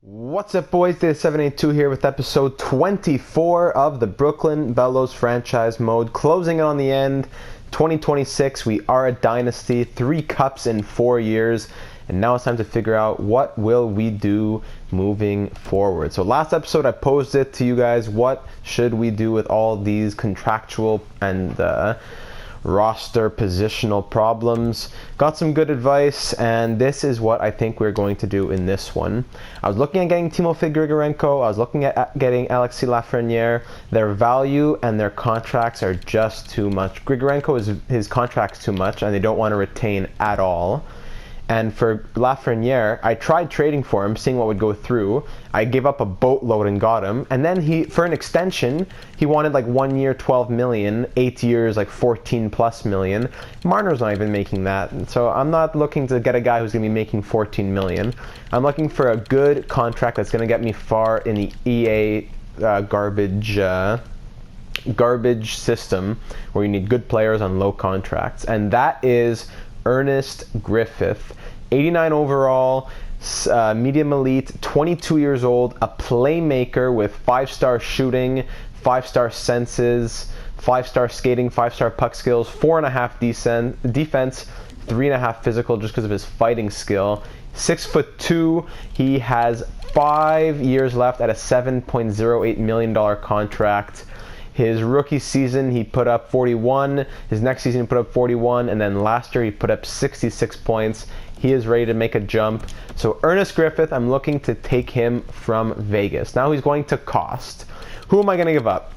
What's up, boys? Day782 here with episode 24 of the Brooklyn Bellos franchise mode. Closing on the end, 2026. We are a dynasty, 3 cups in 4 years, and now it's time to figure out what will we do moving forward. So last episode I posed it to you guys, what should we do with all these contractual and roster positional problems. Got some good advice, and this is what I think we're going to do in this one. I was looking at getting Timofey Grigorenko, I was looking at getting Alexis Lafreniere. Their value and their contracts are just too much. Grigorenko, his contract's too much, and they don't want to retain at all. And for Lafreniere, I tried trading for him, seeing what would go through. I gave up a boatload and got him. And then for an extension, he wanted like 1 year, 12 million, 8 years, like 14 plus million. Marner's not even making that. So I'm not looking to get a guy who's going to be making 14 million. I'm looking for a good contract that's going to get me far in the EA garbage system where you need good players on low contracts. And that is Ernest Griffith, 89 overall, medium elite, 22 years old, a playmaker with 5-star shooting, 5-star senses, 5-star skating, 5-star puck skills, 4.5 defense, 3.5 physical just because of his fighting skill. 6'2", he has 5 years left at a $7.08 million contract. His rookie season, he put up 41. His next season, he put up 41. And then last year, he put up 66 points. He is ready to make a jump. So Ernest Griffith, I'm looking to take him from Vegas. Now he's going to cost. Who am I going to give up?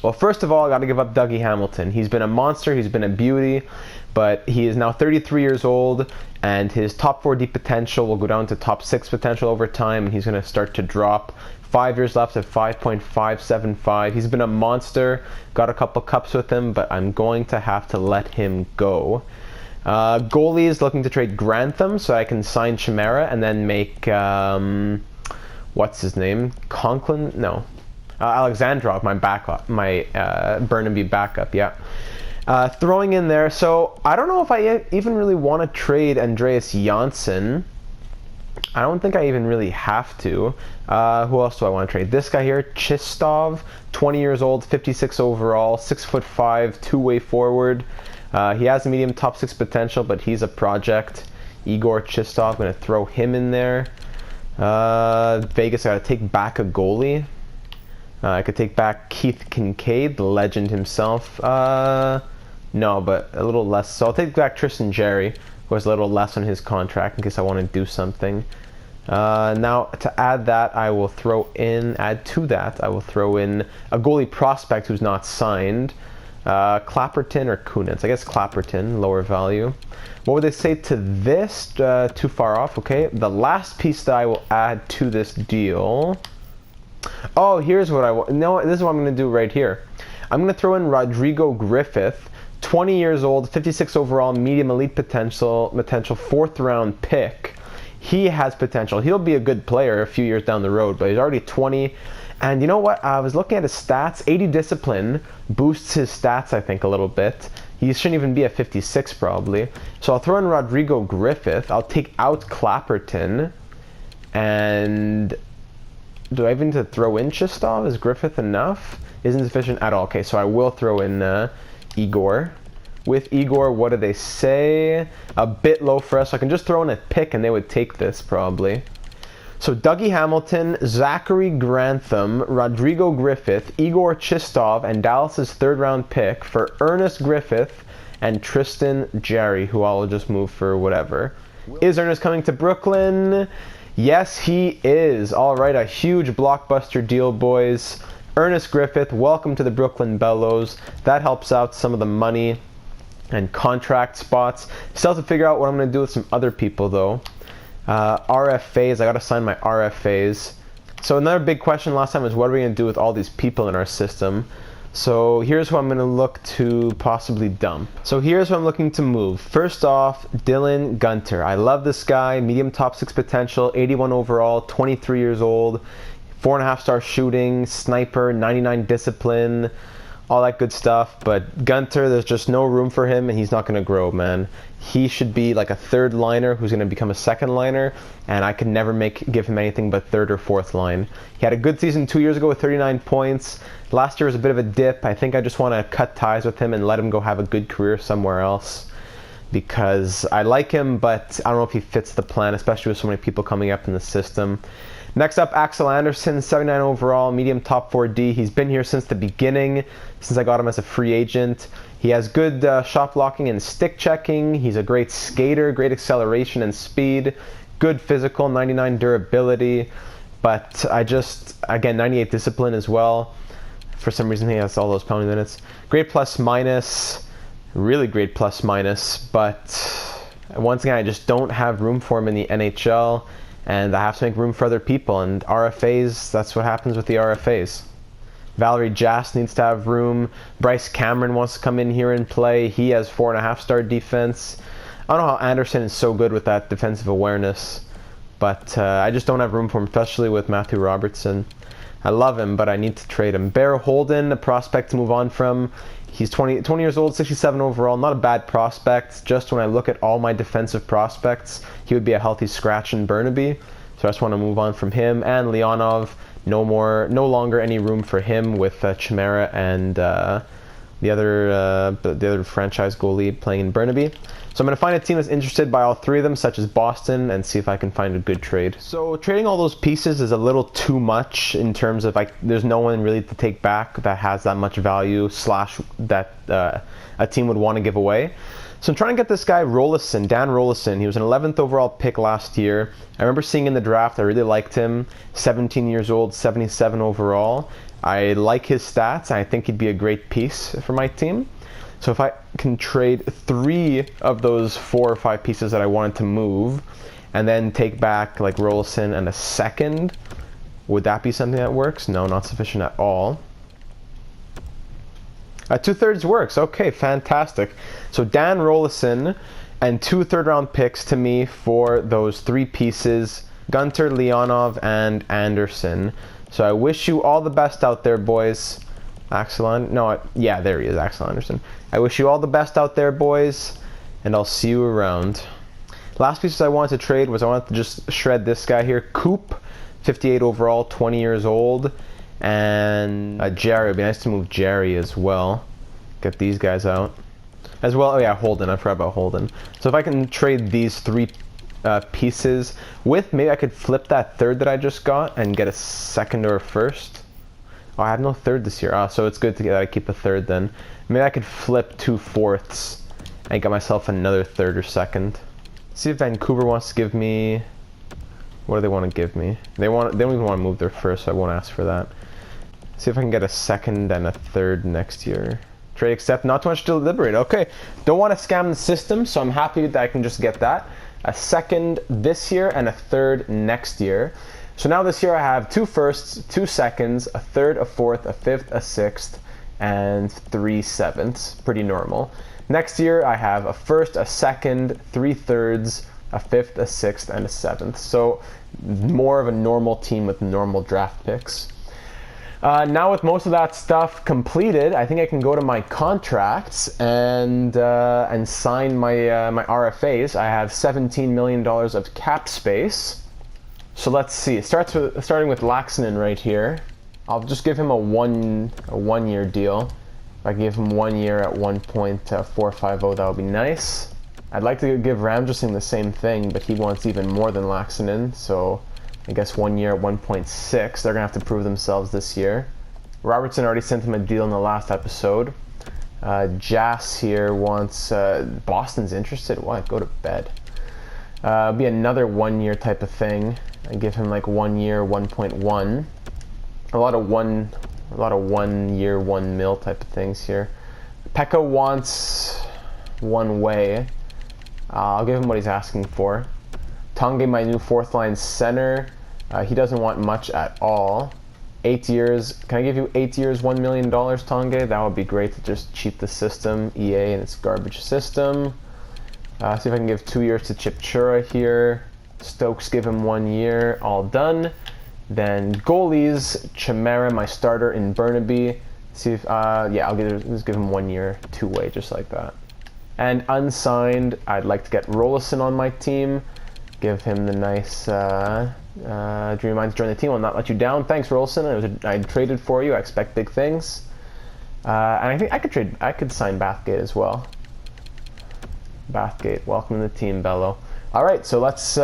Well, first of all, I got to give up Dougie Hamilton. He's been a monster. He's been a beauty. But he is now 33 years old, and his top 4D potential will go down to top 6 potential over time, and he's going to start to drop. 5 years left at 5.575. He's been a monster. Got a couple cups with him, but I'm going to have to let him go. Goalies, looking to trade Grantham so I can sign Chimera and then make what's his name? Conklin? No, Alexandrov, my backup, my Burnaby backup. Yeah. Throwing in there, so I don't know if I even really want to trade Andreas Janssen. I don't think I even really have to. Who else do I want to trade? This guy here, Chistov, 20 years old, 56 overall, 6'5", two-way forward. He has a medium top 6 potential, but he's a project. Igor Chistov, I'm going to throw him in there. Vegas, I got to take back a goalie. I could take back Keith Kincaid, the legend himself. No, but a little less. So I'll take back Tristan Jarry, who has a little less on his contract in case I want to do something. Now, to add that, I will add to that, I will throw in a goalie prospect who's not signed. Clapperton or Kunitz? I guess Clapperton, lower value. What would they say to this? Too far off, okay. The last piece that I will add to this deal... Oh, here's what I want. No, this is what I'm going to do right here. I'm going to throw in Rodrigo Griffith, 20 years old, 56 overall, medium elite potential, 4th round pick. He has potential. He'll be a good player a few years down the road, but he's already 20. And you know what? I was looking at his stats. 80 discipline boosts his stats, I think, a little bit. He shouldn't even be at 56 probably. So I'll throw in Rodrigo Griffith. I'll take out Clapperton. And do I even need to throw in Chistov? Is Griffith enough? Isn't sufficient at all. Okay, so I will throw in Igor. With Igor, what do they say? A bit low for us. So I can just throw in a pick and they would take this probably. So Dougie Hamilton, Zachary Grantham, Rodrigo Griffith, Igor Chistov, and Dallas's 3rd round pick for Ernest Griffith and Tristan Jarry, who I'll just move for whatever. Is Ernest coming to Brooklyn? Yes, he is. All right, a huge blockbuster deal, boys. Ernest Griffith, welcome to the Brooklyn Bellows. That helps out some of the money and contract spots. Still have to figure out what I'm going to do with some other people, though. RFAs, I got to sign my RFAs. So another big question last time is what are we going to do with all these people in our system? So here's who I'm going to look to possibly dump. So here's who I'm looking to move. First off, Dylan Gunter. I love this guy. Medium top 6 potential, 81 overall, 23 years old, 4.5 star shooting, sniper, 99 discipline. all that good stuff. But Gunter, there's just no room for him, and he's not going to grow, man. He should be like a third liner who's going to become a second liner, and I could never give him anything but third or fourth line. He had a good season 2 years ago with 39 points. Last year was a bit of a dip. I think I just want to cut ties with him and let him go have a good career somewhere else, because I like him, but I don't know if he fits the plan, especially with so many people coming up in the system. Next up, Axel Andersson, 79 overall, medium top 4D. He's been here since the beginning, since I got him as a free agent. He has good shot blocking and stick checking. He's a great skater, great acceleration and speed, good physical, 99 durability. But again, 98 discipline as well. For some reason, he has all those penalty minutes. Great plus minus, really great plus minus. But once again, I just don't have room for him in the NHL. And I have to make room for other people, and RFAs, that's what happens with the RFAs. Valerie Jast needs to have room. Bryce Cameron wants to come in here and play. He has 4.5-star defense. I don't know how Anderson is so good with that defensive awareness, but I just don't have room for him, especially with Matthew Robertson. I love him, but I need to trade him. Bear Holden, a prospect to move on from. He's 20 years old, 67 overall, not a bad prospect. Just when I look at all my defensive prospects, he would be a healthy scratch in Burnaby. So I just want to move on from him. And Leonov, no longer any room for him with Chimera and the other franchise goalie playing in Burnaby. So I'm going to find a team that's interested by all three of them, such as Boston, and see if I can find a good trade. So trading all those pieces is a little too much in terms of there's no one really to take back that has that much value / that a team would want to give away. So I'm trying to get this guy Rolison, Dan Rolison. He was an 11th overall pick last year. I remember seeing in the draft, I really liked him. 17 years old, 77 overall. I like his stats, and I think he'd be a great piece for my team. So if I can trade 3 of those 4 or 5 pieces that I wanted to move, and then take back like Rolison and a second, would that be something that works? No, not sufficient at all. 2/3 works. Okay, fantastic. So Dan Rolison and 2 third-round picks to me for those 3 pieces: Gunter, Leonov, and Anderson. So I wish you all the best out there, boys. Yeah, there he is, Axel Anderson. I wish you all the best out there, boys, and I'll see you around. Last pieces I wanted to trade was I wanted to just shred this guy here, Coop, 58 overall, 20 years old, and Jerry. It'd be nice to move Jerry as well. Get these guys out. As well, oh yeah, Holden. I forgot about Holden. So if I can trade these 3 pieces with, maybe I could flip that 3rd that I just got and get a 2nd or a 1st. Oh, I have no 3rd this year. So it's good to I keep a 3rd then. Maybe I could flip 2 4ths and get myself another 3rd or 2nd. See if Vancouver wants to give me. What do they want to give me? They don't even want to move their 1st, so I won't ask for that. See if I can get a 2nd and a 3rd next year. Trade accept. Not too much to deliberate. Okay, don't want to scam the system, so I'm happy that I can just get that. A 2nd this year and a 3rd next year. So now this year I have 2 1sts, 2 2nds, a 3rd, a 4th, a 5th, a 6th, and 3 7ths. Pretty normal. Next year I have a 1st, a 2nd, 3 3rds, a 5th, a 6th, and a 7th. So more of a normal team with normal draft picks. Now with most of that stuff completed, I think I can go to my contracts and sign my my RFAs. I have $17 million of cap space. So let's see. Starting with Laxinen right here. I'll just give him a one year deal. If I give him 1 year at 1.450, that would be nice. I'd like to give Ramjasing the same thing, but he wants even more than Laxinen, so I guess 1 year at 1.6. They're gonna have to prove themselves this year. Robertson already sent him a deal in the last episode. Jas here wants Boston's interested. What? Go to bed. Be another 1 year type of thing. I give him like 1 year, 1.1. A lot of 1 year, 1 mil type of things here. Pekka wants 1 way. I'll give him what he's asking for. Tange, my new 4th line center. He doesn't want much at all. 8 years. Can I give you 8 years, $1 million, Tange? That would be great to just cheat the system, EA and its garbage system. See if I can give 2 years to Chipchura here. Stokes, give him 1 year. All done. Then goalies, Chimera, my starter in Burnaby, See if, yeah, just give him 1 year, 2-way, just like that. And unsigned, I'd like to get Rollison on my team. Give him the nice dream mine to join the team. I'll not let you down. Thanks, Rollison. I traded for you. I expect big things. And I think I could sign Bathgate as well. Bathgate, welcome to the team, Bello. All right, so let's.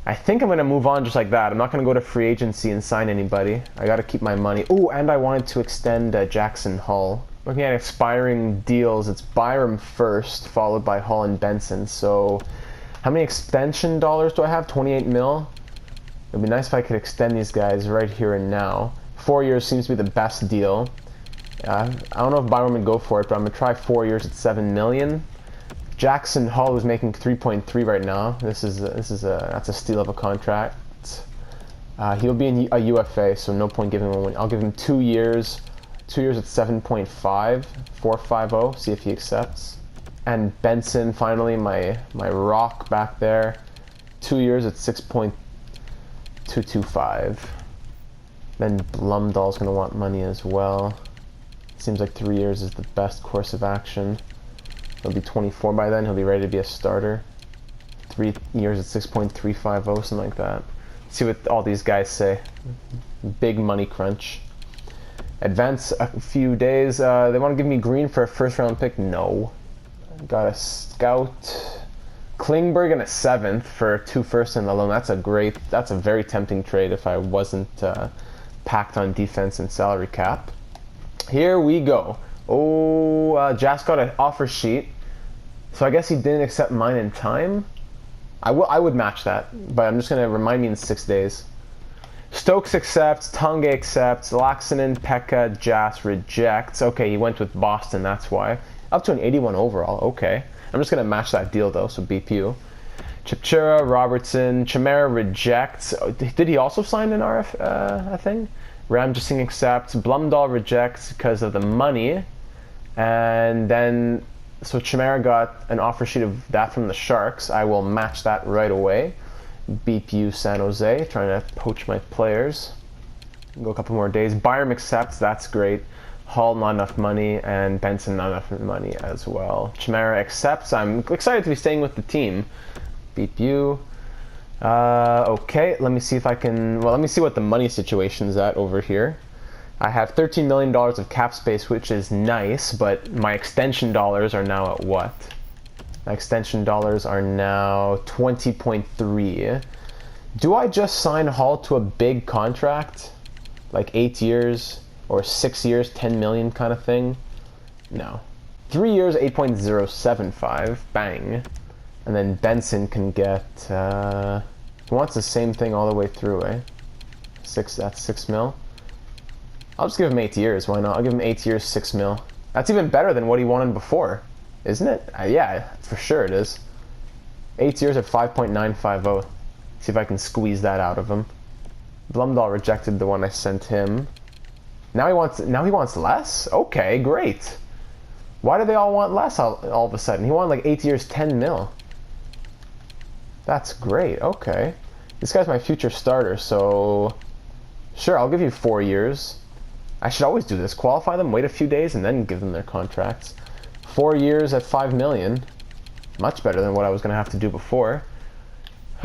I think I'm gonna move on just like that. I'm not gonna go to free agency and sign anybody. I gotta keep my money. Oh, and I wanted to extend Jackson Hull. Looking at expiring deals, it's Byram first, followed by Hull and Benson. So, how many extension dollars do I have? 28 mil. It'd be nice if I could extend these guys right here and now. 4 years seems to be the best deal. I don't know if Byram would go for it, but I'm gonna try 4 years at 7 million. Jackson Hull is making 3.3 right now. That's a steal of a contract. He'll be a UFA, so no point giving him one. I'll give him 2 years. 2 years at 7.5, 450. See if he accepts. And Benson, finally, my rock back there. 2 years at 6.225. Then Blumdahl's gonna want money as well. Seems like 3 years is the best course of action. He'll be 24 by then. He'll be ready to be a starter. 3 years at 6.350, something like that. Let's see what all these guys say. Big money crunch. Advance a few days. They want to give me green for a first-round pick. No. Got a scout. Klingberg and a 7th for 2 firsts and a loan. That's a very tempting trade if I wasn't packed on defense and salary cap. Here we go. Oh, Jas got an offer sheet, so I guess he didn't accept mine in time. I would match that, but I'm just gonna remind me in 6 days. Stokes accepts, Tonga accepts, Laxinen, Pekka, Jas rejects. Okay, he went with Boston, that's why. Up to an 81 overall, okay. I'm just gonna match that deal though, so BPU. Chipchura, Robertson, Chimera rejects. Did he also sign an RF thing? Ramjasingh accepts, Blumdahl rejects because of the money. And then, so Chimera got an offer sheet of that from the Sharks. I will match that right away. BPU San Jose, trying to poach my players. Go a couple more days. Byram accepts, that's great. Hall, not enough money, and Benson, not enough money as well. Chimera accepts. I'm excited to be staying with the team. BPU. Okay, let me see if I can. Well, let me see what the money situation's at over here. I have $13 million of cap space, which is nice, but my extension dollars are now at what? My extension dollars are now 20.3. Do I just sign Hall to a big contract? Like 8 years or 6 years, 10 million kind of thing? No. 3 years, 8.075. Bang. And then Benson can get, he wants the same thing all the way through, eh? That's 6 mil. I'll just give him 8 years, why not? I'll give him 8 years, 6 mil. That's even better than what he wanted before, isn't it? Yeah, for sure it is. 8 years at 5.950. See if I can squeeze that out of him. Blumdahl rejected the one I sent him. Now he wants less? Okay, great. Why do they all want less all of a sudden? He wanted like 8 years, 10 mil. That's great, okay. This guy's my future starter, so sure, I'll give you 4 years. I should always do this. Qualify them, wait a few days, and then give them their contracts. 4 years at 5 million. Much better than what I was going to have to do before.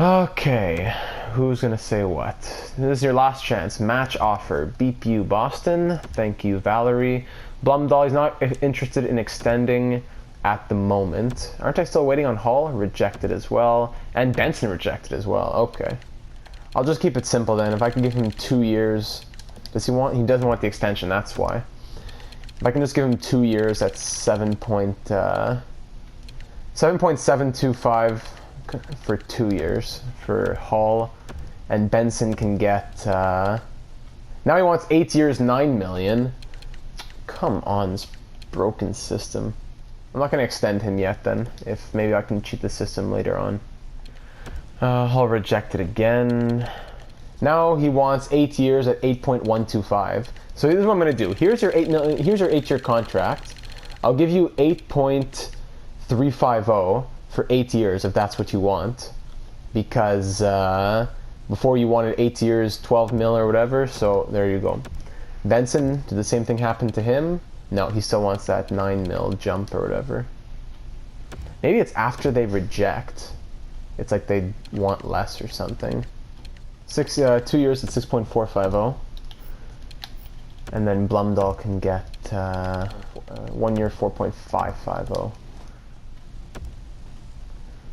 Okay, who's going to say what? This is your last chance. Match offer. BPU Boston. Thank you, Valerie. Blumdahl, he's not interested in extending at the moment. Aren't I still waiting on Hull? Rejected as well. And Benson rejected as well. Okay. I'll just keep it simple then. If I can give him 2 years... He doesn't want the extension, that's why. If I can just give him 2 years, that's 7.725 for 2 years for Hull. And Benson can get, now he wants 8 years, 9 million. Come on, this broken system. I'm not going to extend him yet then, if maybe I can cheat the system later on. Hull rejected again. Now he wants 8 years at 8.125. So this is what I'm going to do. Here's your 8-year contract. I'll give you 8.350 for 8 years if that's what you want. Because before you wanted 8 years, 12 mil or whatever. So there you go. Benson, did the same thing happen to him? No, he still wants that 9 mil jump or whatever. Maybe it's after they reject. It's like they want less or something. 2 years at 6.450. And then Blumdahl can get 1 year 4.550.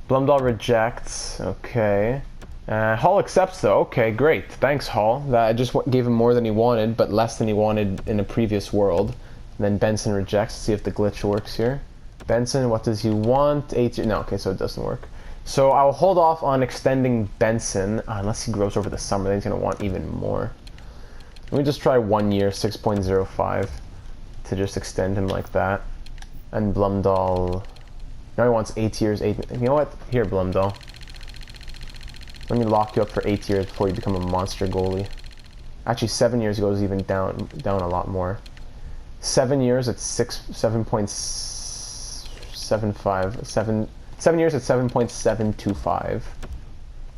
Blumdahl rejects. Okay. Hall accepts though. Okay, great. Thanks, Hall. That I just gave him more than he wanted, but less than he wanted in a previous world. And then Benson rejects. See if the glitch works here. Benson, what does he want? 8 years. No, okay, so it doesn't work. So I'll hold off on extending Benson unless he grows over the summer. Then he's gonna want even more. Let me just try 1 year, 6.05, to just extend him like that. And Blumdahl. Now he wants 8 years. You know what? Here, Blumdahl. Let me lock you up for 8 years before you become a monster goalie. Actually, 7 years goes even down a lot more. 7 years at 7.75. 7 years at 7.725.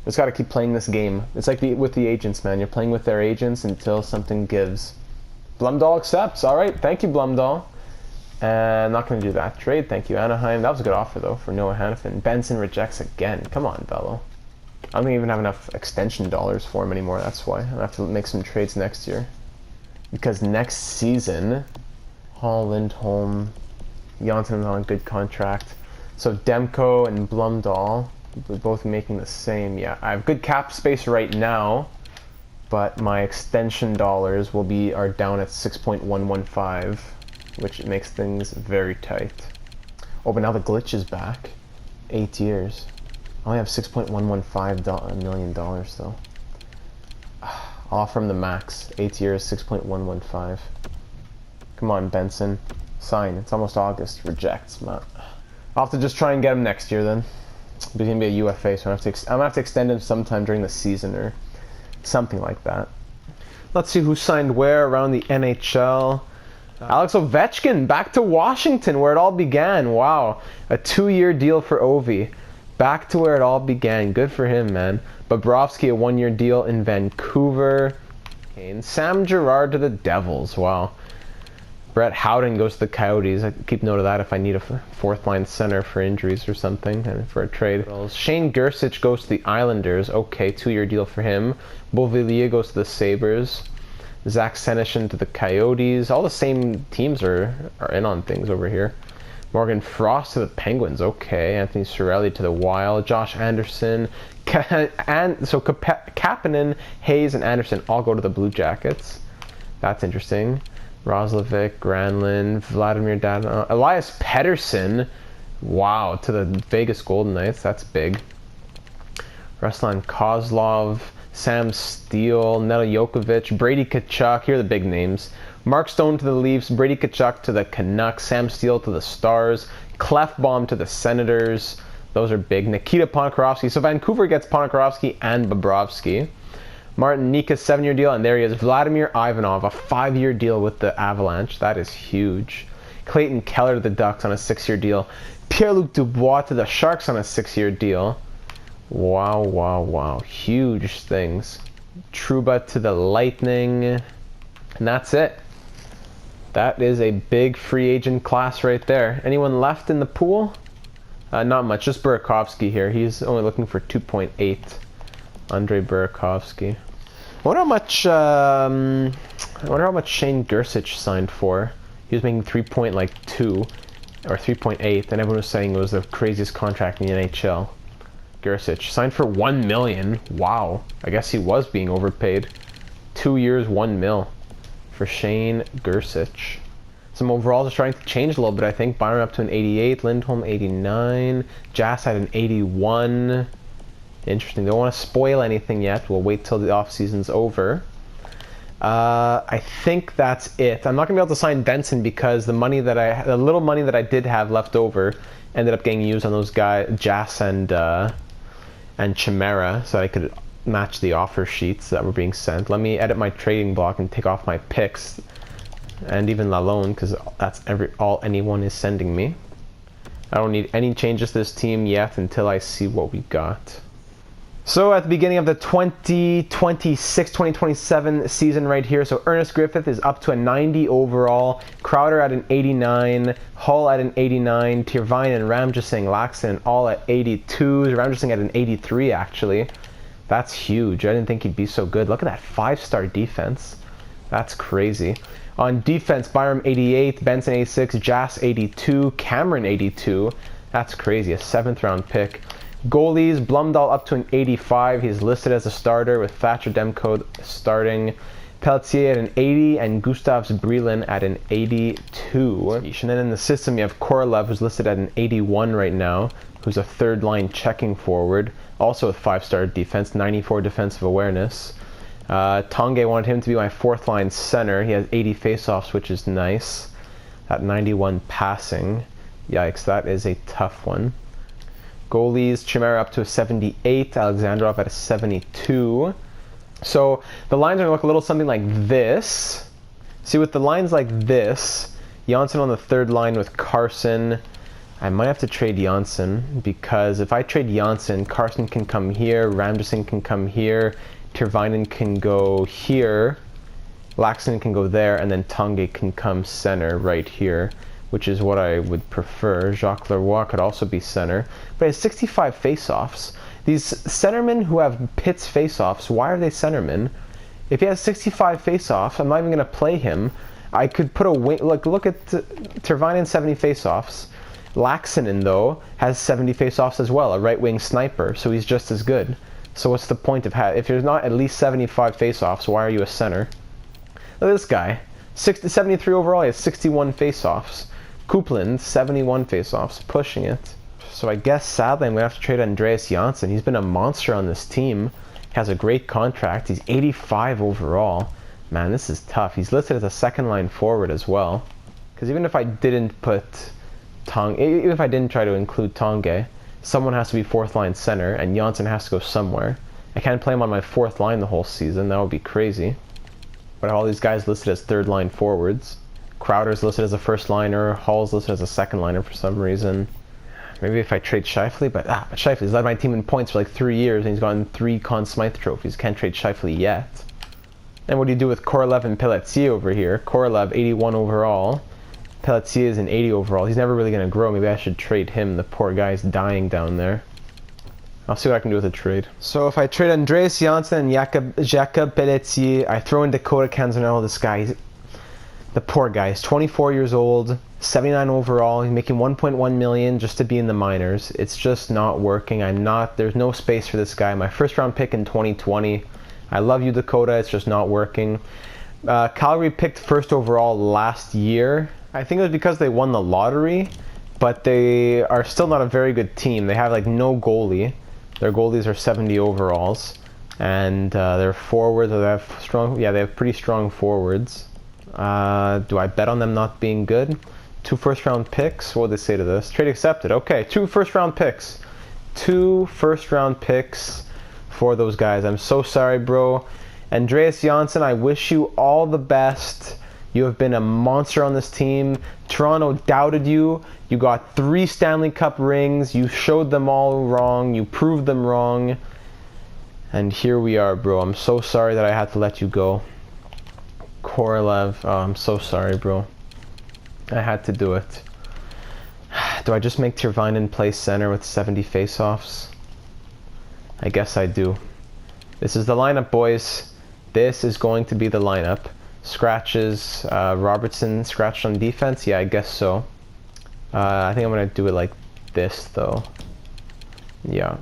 Just gotta keep playing this game. It's like with the agents, man. You're playing with their agents until something gives. Blumdahl accepts. All right, thank you, Blumdahl. And not gonna do that trade. Thank you, Anaheim. That was a good offer though for Noah Hannafin. Benson rejects again. Come on, Bello. I don't even have enough extension dollars for him anymore. That's why I'm gonna have to make some trades next year. Because next season, Hall, Lindholm, Jansson's on a good contract. So Demko and Blumdahl, we're both making the same. Yeah, I have good cap space right now, but my extension dollars are down at 6.115, which makes things very tight. Oh, but now the glitch is back. 8 years. I only have $6.115 million though. I'll offer him the max. 8 years, 6.115. Come on, Benson. Sign. It's almost August. Rejects. I'll have to just try and get him next year then. He's going to be a UFA, so I'm going to have to extend him sometime during the season or something like that. Let's see who signed where around the NHL. Alex Ovechkin back to Washington where it all began. Wow. A 2-year deal for Ovi. Back to where it all began. Good for him, man. Bobrovsky, a 1-year deal in Vancouver. And Sam Girard to the Devils. Wow. Brett Howden goes to the Coyotes. I keep note of that if I need a fourth-line center for injuries or something and for a trade. Shane Gersich goes to the Islanders. Okay, 2-year deal for him. Beauvillier goes to the Sabres. Zach Senyshyn to the Coyotes. All the same teams are in on things over here. Morgan Frost to the Penguins. Okay. Anthony Cirelli to the Wild. Josh Anderson. Kapanen, Hayes, and Anderson all go to the Blue Jackets. That's interesting. Roslovic, Granlund, Vladimir Dadonov. Elias Pettersson. Wow. To the Vegas Golden Knights. That's big. Ruslan Kozlov. Sam Steele, Neda Jokovic, Brady Tkachuk, here are the big names. Mark Stone to the Leafs, Brady Tkachuk to the Canucks, Sam Steele to the Stars, Clefbaum to the Senators. Those are big. Nikita Ponikarovsky. So Vancouver gets Ponikarovsky and Bobrovsky. Martin Nika's 7-year deal, and there he is. Vladimir Ivanov, a 5-year deal with the Avalanche. That is huge. Clayton Keller to the Ducks on a 6-year deal. Pierre-Luc Dubois to the Sharks on a 6-year deal. Wow, wow, wow. Huge things. Trouba to the Lightning. And that's it. That is a big free agent class right there. Anyone left in the pool? Not much. Just Burakovsky here. He's only looking for 2.8. Andre Burakovsky. I wonder how much Shane Gersich signed for. He was making 3.2 or 3.8, and everyone was saying it was the craziest contract in the NHL. Gersich signed for $1 million. Wow, I guess he was being overpaid. 2 years, $1 million for Shane Gersich. Some overalls are starting to change a little bit, I think. Byron up to an 88, Lindholm 89, Jass had an 81. Interesting. Don't want to spoil anything yet. We'll wait till the off season's over. I think that's it. I'm not gonna be able to sign Benson because the little money that I did have left over ended up getting used on those guys, Jass and Chimera, so I could match the offer sheets that were being sent. Let me edit my trading block and take off my picks and even Lalone because that's all anyone is sending me. I don't need any changes to this team yet until I see what we got. So at the beginning of the 2026-2027 season right here, so Ernest Griffith is up to a 90 overall, Crowder at an 89, Hull at an 89, Tervainen and Ramjasingh, Laxton all at 82s, Ramjasingh at an 83 actually. That's huge. I didn't think he'd be so good. Look at that 5-star defense. That's crazy. On defense, Byram 88, Benson 86, Jas 82, Cameron 82. That's crazy. A 7th round pick. Goalies, Blumdahl up to an 85. He's listed as a starter with Thatcher Demko starting. Pelletier at an 80 and Gustavs Brelin at an 82. And then in the system you have Korolev, who's listed at an 81 right now, who's a 3rd line checking forward, also with 5-star defense, 94 defensive awareness. Tanguay wanted him to be my 4th line center. He has 80 faceoffs, which is nice. At 91 passing. Yikes, that is a tough one. Goalies, Chimera up to a 78, Alexandrov at a 72. So the lines are going to look a little something like this. See, with the lines like this, Janssen on the 3rd line with Carson. I might have to trade Janssen, because if I trade Janssen, Carson can come here, Ramjasingh can come here, Tervainen can go here, Laxton can go there, and then Tanguay can come center right here, which is what I would prefer. Jacques Leroy could also be center, but he has 65 face-offs. These centermen who have Pitt's face-offs, why are they centermen? If he has 65 face-offs, I'm not even going to play him. I could put a wing. Look at Tervainen, 70 face-offs. Laxton, though, has 70 face-offs as well, a right-wing sniper, so he's just as good. So what's the point of if there's not at least 75 face-offs, why are you a center? Look at this guy. 73 overall, he has 61 face-offs. Coupland, 71 face-offs, pushing it. So I guess, sadly, I'm going to have to trade Andreas Janssen. He's been a monster on this team. He has a great contract. He's 85 overall. Man, this is tough. He's listed as a 2nd line forward as well. Because even if I didn't put even if I didn't try to include Tanguay, someone has to be 4th line center, and Janssen has to go somewhere. I can't play him on my 4th line the whole season. That would be crazy. But all these guys listed as 3rd line forwards. Crowder's listed as a 1st liner. Hall's listed as a 2nd liner for some reason. Maybe if I trade Scheifele, but Scheifele's led my team in points for like 3 years, and he's gotten 3 Conn Smythe trophies. Can't trade Scheifele yet. And what do you do with Korolev and Pelletier over here? Korolev, 81 overall. Pelletier is an 80 overall. He's never really going to grow. Maybe I should trade him. The poor guy's dying down there. I'll see what I can do with a trade. So if I trade Andreas Janssen and Jakob Pelletier, I throw in Dakota Canzonello. This guy, the poor guy, is 24 years old, 79 overall. He's making 1.1 million just to be in the minors. It's just not working. There's no space for this guy. My 1st round pick in 2020. I love you, Dakota. It's just not working. Calgary picked 1st overall last year. I think it was because they won the lottery, but they are still not a very good team. They have like no goalie. Their goalies are 70 overalls, and their forwards, they have strong. Yeah, they have pretty strong forwards. Do I bet on them not being good? 2 1st round picks. What would they say to this? Trade accepted. Okay, 2 1st round picks. 2 1st round picks for those guys. I'm so sorry, bro. Andreas Janssen, I wish you all the best. You have been a monster on this team. Toronto doubted you. You got 3 Stanley Cup rings. You showed them all wrong. You proved them wrong. And here we are, bro. I'm so sorry that I had to let you go. Korolev, oh, I'm so sorry, bro. I had to do it. Do I just make Tervainen play center with 70 faceoffs? I guess I do. This is the lineup, boys. This is going to be the lineup. Scratches, Robertson scratched on defense? Yeah, I guess so. I think I'm going to do it like this, though. Yeah.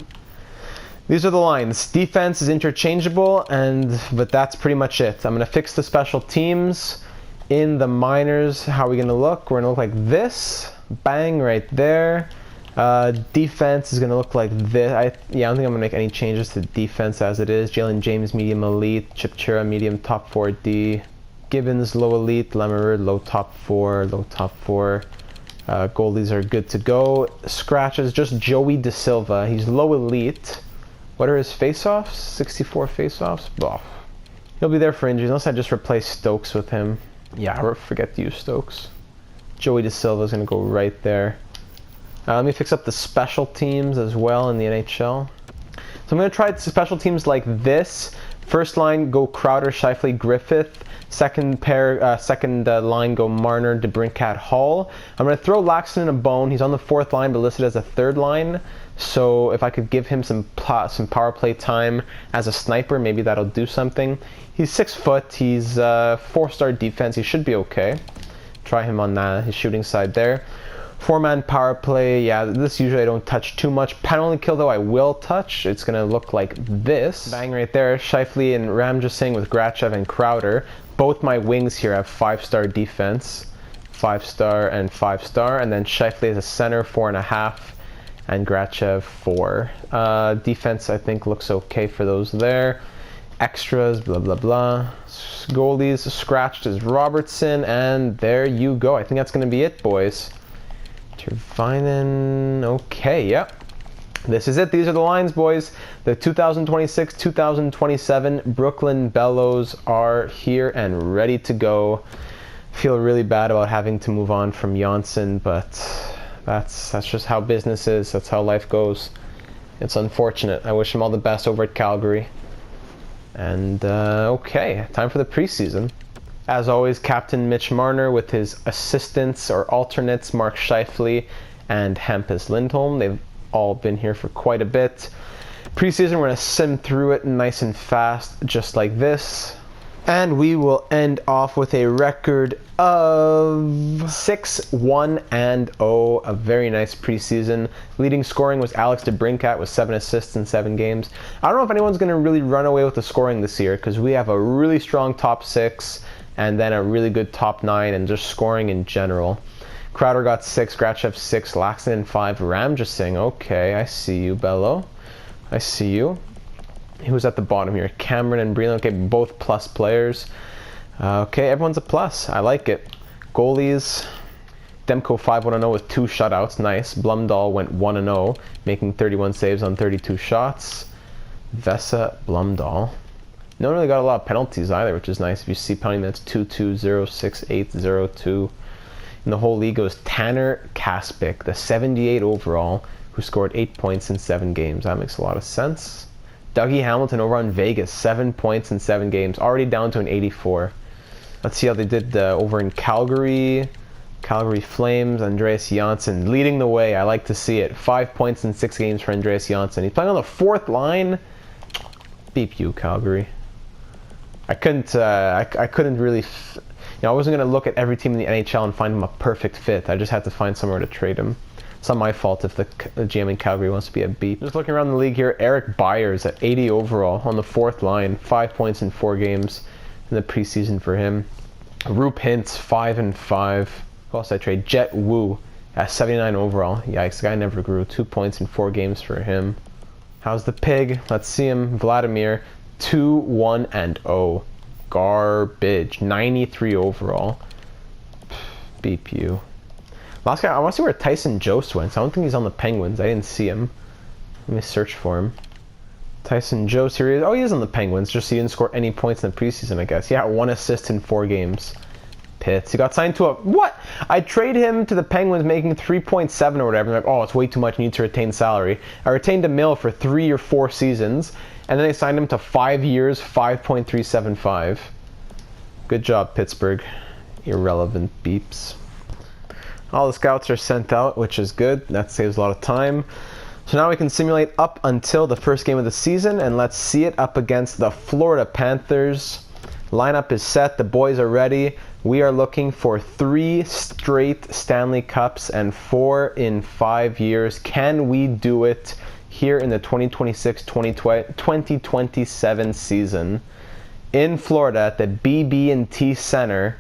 These are the lines. Defense is interchangeable, but that's pretty much it. I'm going to fix the special teams. In the minors, how are we going to look? We're going to look like this. Bang, right there. Defense is going to look like this. I don't think I'm going to make any changes to defense as it is. Jalen James, medium elite. Chip Chira, medium top 4D. Gibbons, low elite. Lemerer, low top 4. Low top 4. Goalies are good to go. Scratches, just Joey De Silva. He's low elite. What are his face-offs? 64 face-offs? Oh. He'll be there for injuries, unless I just replace Stokes with him. Yeah, I forget to use Stokes. Joey De Silva is going to go right there. Let me fix up the special teams as well in the NHL. So I'm going to try special teams like this. First line, go Crowder, Scheifele, Griffith. Second line, go Marner, DeBrincat, Hall. I'm going to throw Laxton in a bone. He's on the 4th line, but listed as a 3rd line. So if I could give him some power play time as a sniper, maybe that'll do something. He's 6 foot. He's 4-star defense. He should be okay. Try him on his shooting side there. 4-man power play, yeah, this usually I don't touch too much. Penalty kill, though, I will touch. It's going to look like this. Bang right there. Scheifele and Ramjasingh with Grachev and Crowder. Both my wings here have 5-star defense. 5-star and 5-star. And then Scheifele is a center, 4.5. And Grachev, 4. Defense, I think, looks okay for those there. Extras, blah, blah, blah. Goalies, scratched is Robertson. And there you go. I think that's going to be it, boys. Tervainen, okay, yep. This is it. These are the lines, boys. The 2026-2027 Brooklyn Bellows are here and ready to go. Feel really bad about having to move on from Janssen, but that's just how business is. That's how life goes. It's unfortunate. I wish him all the best over at Calgary. And, okay, time for the preseason. As always, Captain Mitch Marner with his assistants or alternates, Mark Scheifele and Hampus Lindholm. They've all been here for quite a bit. Preseason, we're going to sim through it nice and fast, just like this. And we will end off with a record of 6-1-0. A very nice preseason. Leading scoring was Alex DeBrincat with 7 assists in 7 games. I don't know if anyone's going to really run away with the scoring this year because we have a really strong top 6 and then a really good top 9 and just scoring in general. Crowder got 6, Grachev 6, Laxton 5, Ramjasingh. Okay, I see you, Bello. I see you. Who's at the bottom here? Cameron and Brino. Okay, both plus players. Okay, everyone's a plus. I like it. Goalies. Demko 5-1-0 with 2 shutouts. Nice. Blumdahl went 1-0, making 31 saves on 32 shots. Vesa, Blumdahl. No one really got a lot of penalties either, which is nice. If you see penalty, that's 2-2-0-6-8-0-2. In the whole league goes Tanner Kaspick, the 78 overall, who scored 8 points in 7 games. That makes a lot of sense. Dougie Hamilton over on Vegas, 7 points in 7 games, already down to an 84. Let's see how they did over in Calgary. Calgary Flames, Andreas Janssen leading the way. I like to see it. 5 points in 6 games for Andreas Janssen. He's playing on the 4th line. Beep you, Calgary. I couldn't really, I wasn't going to look at every team in the NHL and find him a perfect fit. I just had to find somewhere to trade him. It's not my fault if the GM in Calgary wants to be a beep. Just looking around the league here, Eric Byers at 80 overall on the 4th line. 5 points in 4 games in the preseason for him. Roop Hintz, 5-5. Who else did I trade? Jet Wu at 79 overall. Yikes, the guy never grew. 2 points in 4 games for him. How's the pig? Let's see him. Vladimir, 2-1-0. Garbage. 93 overall. Beep you. Last guy, I want to see where Tyson Jost went. I don't think he's on the Penguins. I didn't see him. Let me search for him. Tyson Jost, here he is. Oh, he is on the Penguins. Just so he didn't score any points in the preseason, I guess. Yeah, 1 assist in 4 games. Pitts. He got signed to a... What? I trade him to the Penguins making 3.7 or whatever. I'm like, oh, it's way too much. You need to retain salary. I retained a mil for 3 or 4 seasons. And then they signed him to 5 years, 5.375. Good job, Pittsburgh. Irrelevant beeps. All the scouts are sent out, which is good. That saves a lot of time. So now we can simulate up until the first game of the season, and let's see it up against the Florida Panthers. Lineup is set. The boys are ready. We are looking for 3 straight Stanley Cups and 4 in 5 years. Can we do it here in the 2026-2027 season in Florida at the BB&T Center?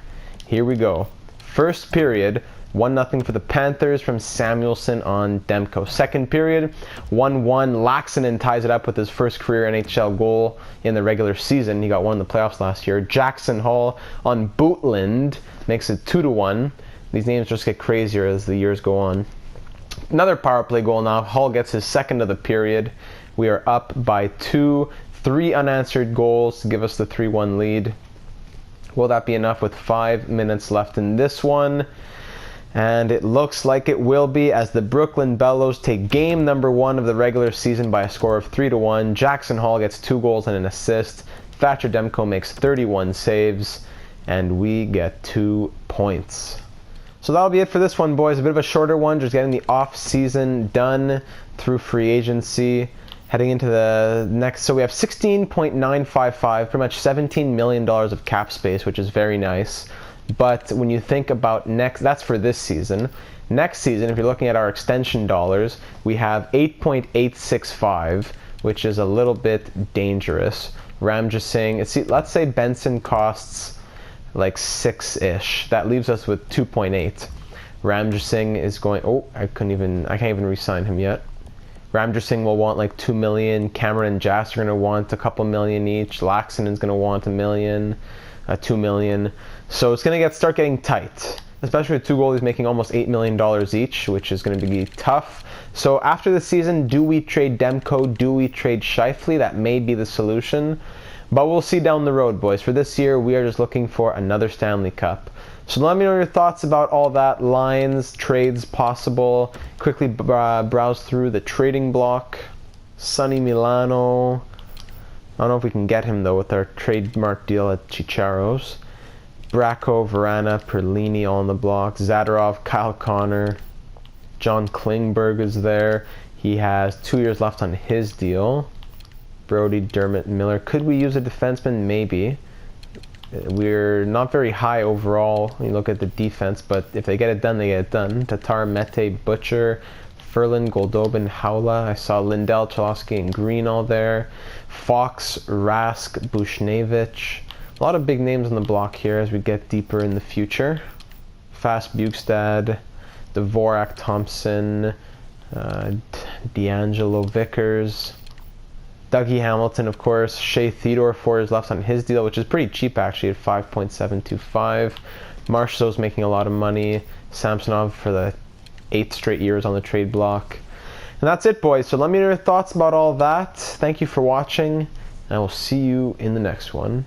Here we go. First period, 1-0 for the Panthers from Samuelson on Demko. Second period, 1-1. Laxton ties it up with his first career NHL goal in the regular season. He got one in the playoffs last year. Jackson Hall on Bootland makes it 2-1. These names just get crazier as the years go on. Another power play goal now. Hall gets his second of the period. We are up by 2. 3 unanswered goals to give us the 3-1 lead. Will that be enough with 5 minutes left in this one? And it looks like it will be, as the Brooklyn Bellos take game number 1 of the regular season by a score of 3-1. Jackson Hall gets 2 goals and an assist. Thatcher Demko makes 31 saves. And we get 2 points. So that'll be it for this one, boys. A bit of a shorter one, just getting the off-season done through free agency. Heading into the next, so we have 16.955, pretty much $17 million of cap space, which is very nice. But when you think about next, that's for this season. Next season, if you're looking at our extension dollars, we have 8.865, which is a little bit dangerous. Ramjit Singh, let's say Benson costs like 6-ish. That leaves us with 2.8. Ramjit Singh is going, oh, I can't even re-sign him yet. Ramjit Singh will want like 2 million. Cameron and Jass are going to want a couple million each. Laxton is going to want 1 million, 2 million. So it's going to start getting tight, especially with 2 goalies making almost $8 million each, which is going to be tough. So after the season, do we trade Demko? Do we trade Scheifele? That may be the solution. But we'll see down the road, boys. For this year, we are just looking for another Stanley Cup. So let me know your thoughts about all that, lines, trades possible. Quickly browse through the trading block. Sonny Milano. I don't know if we can get him, though, with our trademark deal at Chicharos. Bracco, Verana, Perlini all on the block. Zadorov, Kyle Connor. John Klingberg is there. He has 2 years left on his deal. Brody, Dermott, Miller. Could we use a defenseman? Maybe. We're not very high overall when you look at the defense, but if they get it done, they get it done. Tatar, Mete, Butcher, Ferlin, Goldobin, Haula. I saw Lindell, Chalosky, and Green all there. Fox, Rask, Bushnevich. A lot of big names on the block here as we get deeper in the future. Fast Bukestad, Dvorak, Thompson, D'Angelo Vickers. Dougie Hamilton, of course. Shea Theodore, 4 years left on his deal, which is pretty cheap actually at 5.725. Marchessault's making a lot of money. Samsonov for the 8th straight years on the trade block. And that's it, boys. So let me know your thoughts about all that. Thank you for watching, and I will see you in the next one.